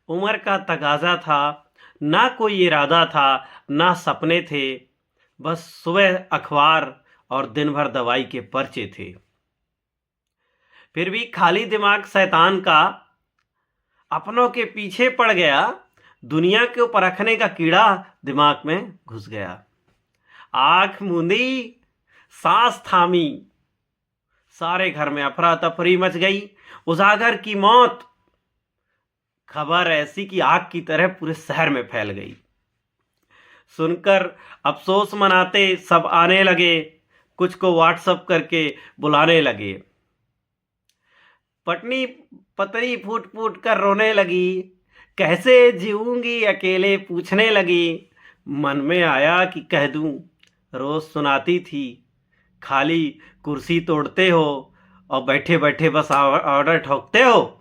उम्र का तकाजा था, ना कोई इरादा था, ना सपने थे, बस सुबह अखबार और दिन भर दवाई के पर्चे थे। फिर भी खाली दिमाग शैतान का अपनों के पीछे पड़ गया, दुनिया को परखने का कीड़ा दिमाग में घुस गया। आंख मूंदी, सांस थामी, सारे घर में अफरा तफरी मच गई। उजागर की मौत, खबर ऐसी कि आग की तरह पूरे शहर में फैल गई। सुनकर अफसोस मनाते सब आने लगे, कुछ को व्हाट्सएप करके बुलाने लगे। पत्नी पतरी फूट फूट कर रोने लगी, कैसे जीऊंगी अकेले पूछने लगी। मन में आया कि कह दूं, रोज सुनाती थी, खाली कुर्सी तोड़ते हो और बैठे बैठे बस ऑर्डर ठोकते हो।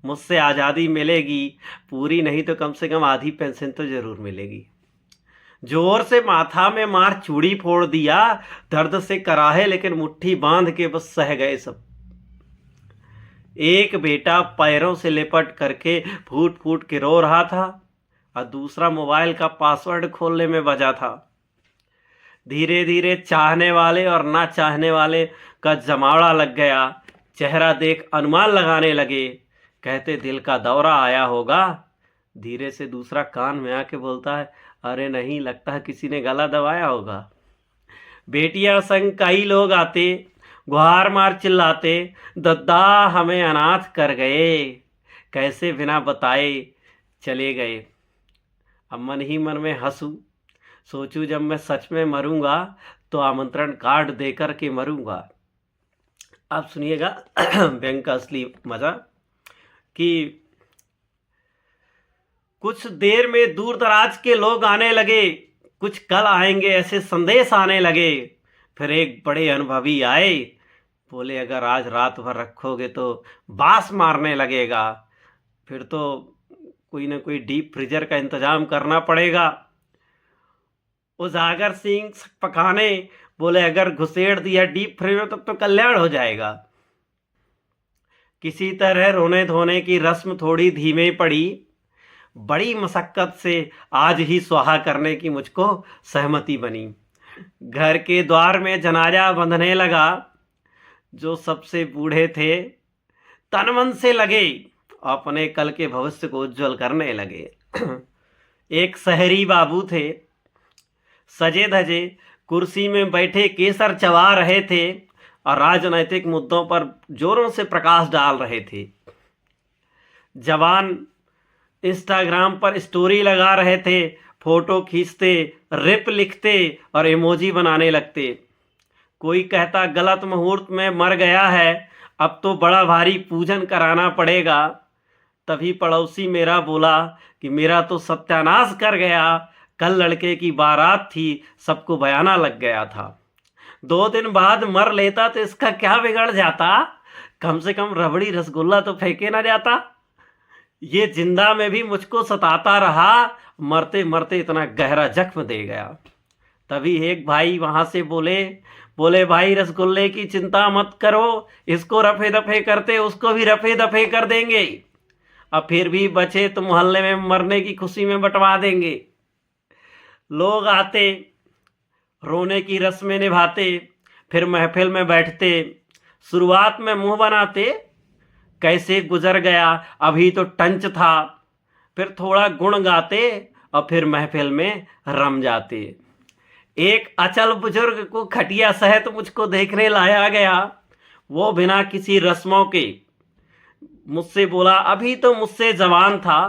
मुझसे आज़ादी मिलेगी, पूरी नहीं तो कम से कम आधी पेंशन तो जरूर मिलेगी। जोर से माथा में मार चूड़ी फोड़ दिया, दर्द से कराहे लेकिन मुट्ठी बांध के बस सह गए सब। एक बेटा पैरों से लिपट करके फूट फूट के रो रहा था और दूसरा मोबाइल का पासवर्ड खोलने में बजा था। धीरे धीरे चाहने वाले और ना चाहने वाले का जमावड़ा लग गया। चेहरा देख अनुमान लगाने लगे, कहते दिल का दौरा आया होगा। धीरे से दूसरा कान में आके बोलता है, अरे नहीं, लगता है किसी ने गला दबाया होगा। बेटियां संग कई लोग आते, गुहार मार चिल्लाते, दद्दा हमें अनाथ कर गए, कैसे बिना बताए चले गए। अब मन ही मन में हंसूं, सोचूं जब मैं सच में मरूंगा तो आमंत्रण कार्ड देकर के मरूंगा। अब सुनिएगा व्यंग का असली मजा कि कुछ देर में दूर दराज के लोग आने लगे, कुछ कल आएंगे ऐसे संदेश आने लगे। फिर एक बड़े अनुभवी आए, बोले अगर आज रात भर रखोगे तो बास मारने लगेगा, फिर तो कोई ना कोई डीप फ्रीजर का इंतजाम करना पड़ेगा। उजागर सिंह पकाने बोले अगर घुसेड़ दिया डीप फ्रीजर में तब तो कल्याण हो जाएगा। किसी तरह रोने धोने की रस्म थोड़ी धीमे पड़ी, बड़ी मशक्कत से आज ही स्वाहा करने की मुझको सहमति बनी। घर के द्वार में जनाजा बंधने लगा। जो सबसे बूढ़े थे तन मन से लगे, अपने कल के भविष्य को उज्जवल करने लगे। एक शहरी बाबू थे, सजे धजे कुर्सी में बैठे केसर चबा रहे थे और राजनैतिक मुद्दों पर जोरों से प्रकाश डाल रहे थे। जवान इंस्टाग्राम पर स्टोरी लगा रहे थे, फोटो खींचते, रिप लिखते और इमोजी बनाने लगते। कोई कहता गलत मुहूर्त में मर गया है, अब तो बड़ा भारी पूजन कराना पड़ेगा। तभी पड़ोसी मेरा बोला कि मेरा तो सत्यानाश कर गया, कल लड़के की बारात थी, सबको बयाना लग गया था। 2 दिन बाद मर लेता तो इसका क्या बिगड़ जाता, कम से कम रबड़ी रसगुल्ला तो फेंके ना जाता। ये जिंदा में भी मुझको सताता रहा, मरते मरते इतना गहरा जख्म दे गया। तभी एक भाई वहां से बोले भाई रसगुल्ले की चिंता मत करो, इसको रफे दफे करते उसको भी रफे दफे कर देंगे, अब फिर भी बचे तो मोहल्ले में मरने की खुशी में बंटवा देंगे। लोग आते, रोने की रस्में निभाते, फिर महफिल में बैठते, शुरुआत में मुंह बनाते, कैसे गुजर गया अभी तो टंच था, फिर थोड़ा गुण गाते और फिर महफिल में रम जाते। एक अचल बुजुर्ग को खटिया सहित मुझको देखने लाया गया। वो बिना किसी रस्मों के मुझसे बोला, अभी तो मुझसे जवान था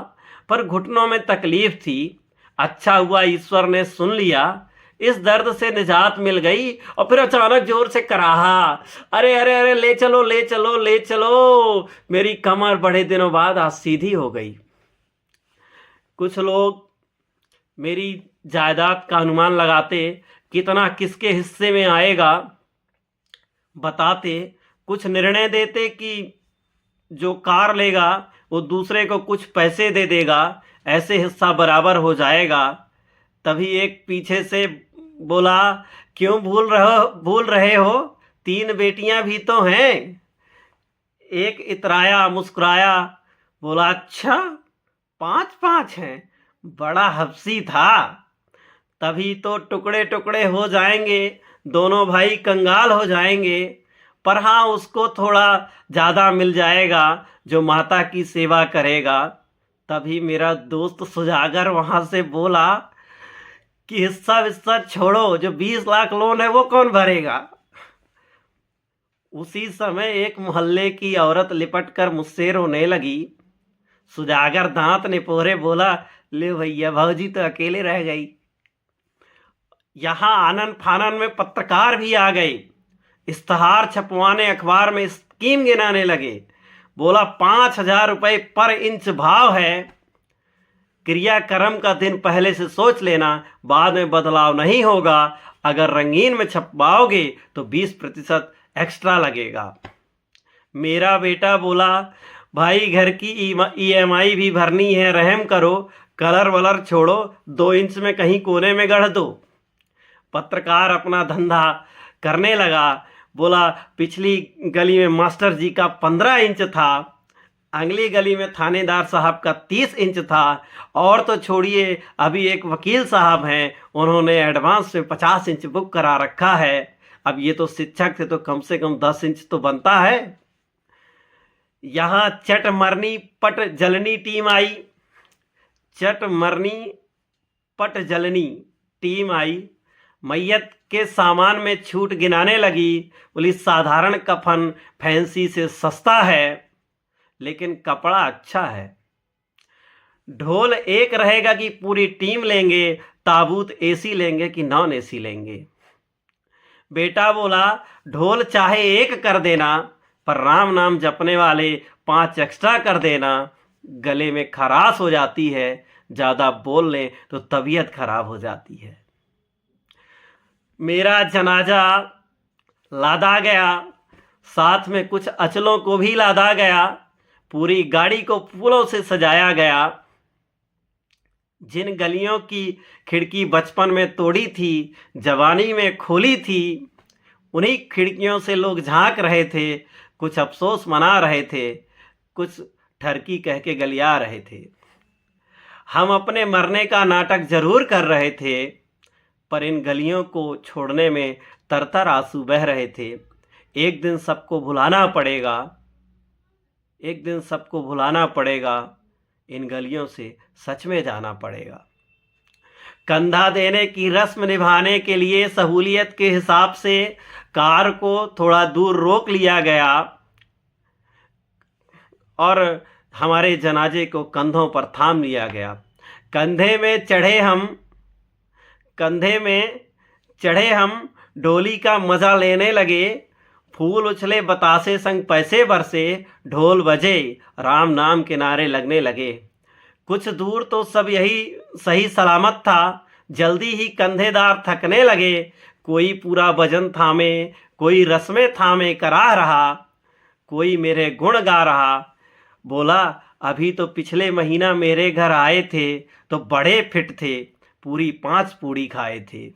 पर घुटनों में तकलीफ थी, अच्छा हुआ ईश्वर ने सुन लिया, इस दर्द से निजात मिल गई। और फिर अचानक जोर से कराहा, अरे अरे अरे ले चलो ले चलो ले चलो, मेरी कमर बड़े दिनों बाद आज सीधी हो गई। कुछ लोग मेरी जायदाद का अनुमान लगाते, कितना किसके हिस्से में आएगा बताते, कुछ निर्णय देते कि जो कार लेगा वो दूसरे को कुछ पैसे दे देगा, ऐसे हिस्सा बराबर हो जाएगा। तभी एक पीछे से बोला, क्यों भूल रहे हो, 3 बेटियां भी तो हैं। एक इतराया मुस्कुराया, बोला अच्छा 5 5 हैं, बड़ा हफसी था। तभी तो टुकड़े टुकड़े हो जाएंगे, दोनों भाई कंगाल हो जाएंगे। पर हाँ, उसको थोड़ा ज़्यादा मिल जाएगा जो माता की सेवा करेगा। तभी मेरा दोस्त सुजागर वहाँ से बोला कि हिस्सा विस्सा छोड़ो, जो 20 लाख लोन है वो कौन भरेगा। उसी समय एक मोहल्ले की औरत लिपट कर मुझसे रोने लगी। सुजागर दांत निपोरे बोला, ले भैया, भौजी तो अकेले रह गई। यहाँ आनन फानन में पत्रकार भी आ गए, इश्तहार छपवाने, अखबार में स्कीम गिनाने लगे। बोला 5,000 रुपये पर इंच भाव है, क्रियाक्रम का दिन पहले से सोच लेना, बाद में बदलाव नहीं होगा। अगर रंगीन में छपवाओगे तो 20% एक्स्ट्रा लगेगा। मेरा बेटा बोला, भाई घर की EMI भी भरनी है, रहम करो, कलर वलर छोड़ो, 2 इंच में कहीं कोने में गढ़ दो। पत्रकार अपना धंधा करने लगा। बोला, पिछली गली में मास्टर जी का 15 इंच था, अगली गली में थानेदार साहब का 30 इंच था, और तो छोड़िए, अभी एक वकील साहब हैं, उन्होंने एडवांस में 50 इंच बुक करा रखा है। अब ये तो शिक्षक थे, तो कम से कम 10 इंच तो बनता है। यहाँ चट मरनी पट जलनी टीम आई। चट मरनी पट जलनी टीम आई। मैयत के सामान में छूट गिनाने लगी। बोली, साधारण कफन फैंसी से सस्ता है, लेकिन कपड़ा अच्छा है। ढोल एक रहेगा कि पूरी टीम लेंगे, ताबूत AC लेंगे कि नॉन AC लेंगे। बेटा बोला, ढोल चाहे एक कर देना, पर राम नाम जपने वाले 5 एक्स्ट्रा कर देना। गले में खराश हो जाती है, ज़्यादा बोल लें तो तबीयत खराब हो जाती है। मेरा जनाजा लादा गया, साथ में कुछ अचलों को भी लादा गया। पूरी गाड़ी को फूलों से सजाया गया। जिन गलियों की खिड़की बचपन में तोड़ी थी, जवानी में खोली थी, उन्हीं खिड़कियों से लोग झांक रहे थे, कुछ अफसोस मना रहे थे, कुछ ठरकी कह के गलिया रहे थे। हम अपने मरने का नाटक जरूर कर रहे थे, पर इन गलियों को छोड़ने में तरतर आंसू बह रहे थे। एक दिन सबको भुलाना पड़ेगा, एक दिन सबको भुलाना पड़ेगा, इन गलियों से सच में जाना पड़ेगा। कंधा देने की रस्म निभाने के लिए सहूलियत के हिसाब से कार को थोड़ा दूर रोक लिया गया और हमारे जनाजे को कंधों पर थाम लिया गया। कंधे में चढ़े हम डोली का मज़ा लेने लगे। फूल उछले, बतासे संग पैसे बरसे, ढोल बजे, राम नाम के नारे लगने लगे। कुछ दूर तो सब यही सही सलामत था। जल्दी ही कंधेदार थकने लगे। कोई पूरा वजन थामे, कोई रस्में थामे करा रहा, कोई मेरे गुण गा रहा। बोला, अभी तो पिछले महीना मेरे घर आए थे तो बड़े फिट थे, पूरी 5 पूड़ी खाए थे।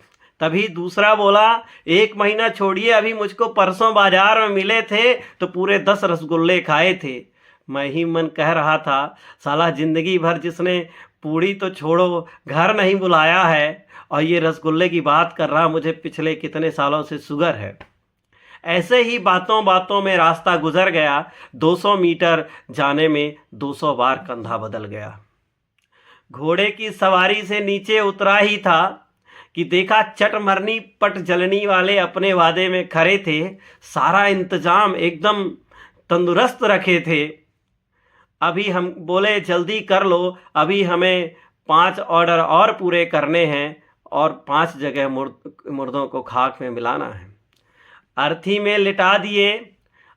तभी दूसरा बोला, 1 महीना छोड़िए, अभी मुझको परसों बाजार में मिले थे तो पूरे 10 रसगुल्ले खाए थे। मैं ही मन कह रहा था, साला जिंदगी भर जिसने पूड़ी तो छोड़ो घर नहीं बुलाया है, और ये रसगुल्ले की बात कर रहा, मुझे पिछले कितने सालों से शुगर है। ऐसे ही बातों बातों में रास्ता गुजर गया। 200 मीटर जाने में 200 बार कंधा बदल गया। घोड़े की सवारी से नीचे उतरा ही था कि देखा चट मरनी पट जलनी वाले अपने वादे में खड़े थे। सारा इंतजाम एकदम तंदुरुस्त रखे थे। अभी हम बोले, जल्दी कर लो, अभी हमें 5 ऑर्डर और पूरे करने हैं और 5 जगह मुर्दों को खाक में मिलाना है। अर्थी में लिटा दिए।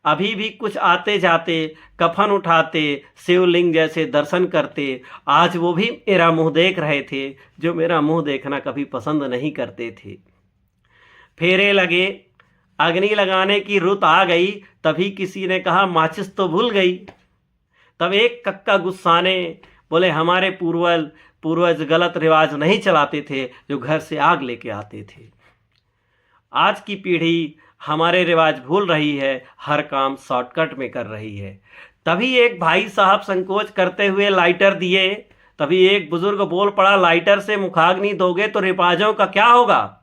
अभी भी कुछ आते जाते कफन उठाते, शिवलिंग जैसे दर्शन करते। आज वो भी मेरा मुंह देख रहे थे, जो मेरा मुंह देखना कभी पसंद नहीं करते थे। फेरे लगे, अग्नि लगाने की रुत आ गई। तभी किसी ने कहा, माचिस तो भूल गई। तब एक कक्का गुस्साने बोले, हमारे पूर्वज गलत रिवाज नहीं चलाते थे जो घर से आग लेके आते थे। आज की पीढ़ी हमारे रिवाज भूल रही है, हर काम शॉर्टकट में कर रही है। तभी एक भाई साहब संकोच करते हुए लाइटर दिए तभी एक बुजुर्ग बोल पड़ा, लाइटर से मुखाग्नि दोगे तो रिपाजों का क्या होगा?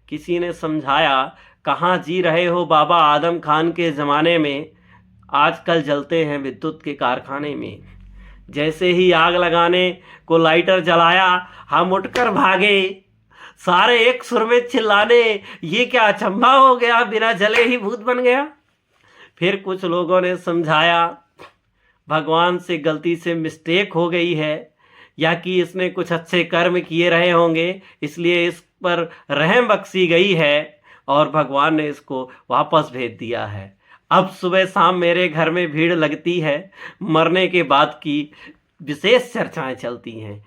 किसी ने समझाया, कहाँ जी रहे हो बाबा आदम खान के ज़माने में, आजकल जलते हैं विद्युत के कारखाने में। जैसे ही आग लगाने को लाइटर जलाया, हम उठकर भागे, सारे एक सुर में चिल्लाने, ये क्या अचंभा हो गया, बिना जले ही भूत बन गया। फिर कुछ लोगों ने समझाया, भगवान से गलती से मिस्टेक हो गई है, या कि इसने कुछ अच्छे कर्म किए रहे होंगे, इसलिए इस पर रहम बख्शी गई है और भगवान ने इसको वापस भेज दिया है। अब सुबह शाम मेरे घर में भीड़ लगती है, मरने के बाद की विशेष चर्चाएं चलती हैं।